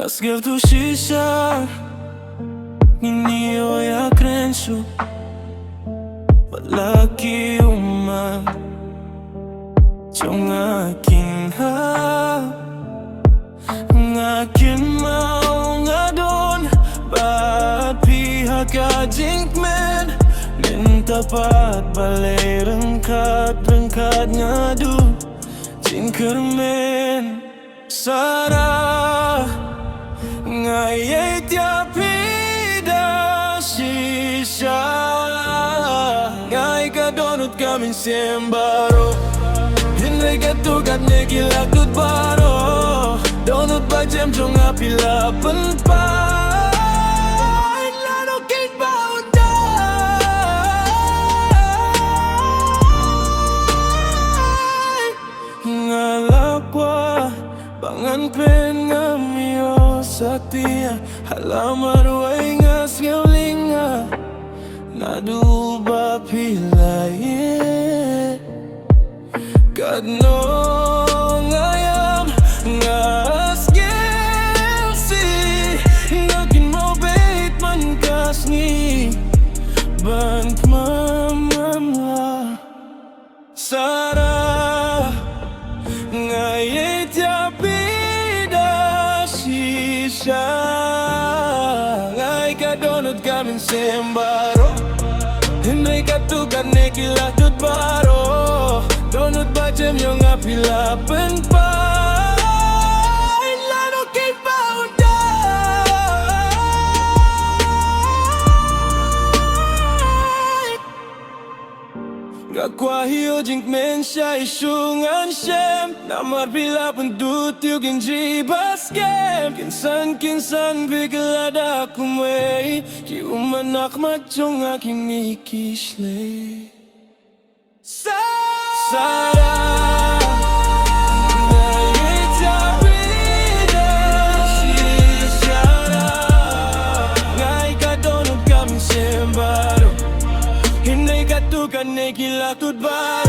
Nasgel tu shisha Ninio ya krensu Malaki umang Tiyong aking Ang akin mau nga doon Ba't pihak ka jinkmen Mintapat balay rangkat nga doon Jinkermen Sara Ngayet ya pida shisha Ngay ka donut kami sembaro Hinay ka tugat negilak tut baro Donut ba jem jong apilapan pa Lalo kit baunda Ngalakwa Bangan pen ngamiyo saktiya Halamar way ngas ngawlinga Naduba pilay Kadno ngayam ngas gilsi Nagin mo bait man kasni Bant mamamla Sara Ngayet ya pida shisha Ngay ka donut kamin sembaro Hinay ka tugan nekila tut baro Donut ba jem yung apilapan pa Lalo kay baunda Gakwahiyo jink men siya isyungan siyem Namar pilapan dutiyog inji baskem Kinsan bigla kumway Ki umanak matjong aking ikisle Sara Ngayet ya pida shisha Ngay ka donut kami sembaro Hinay ka tukan negilak tut ba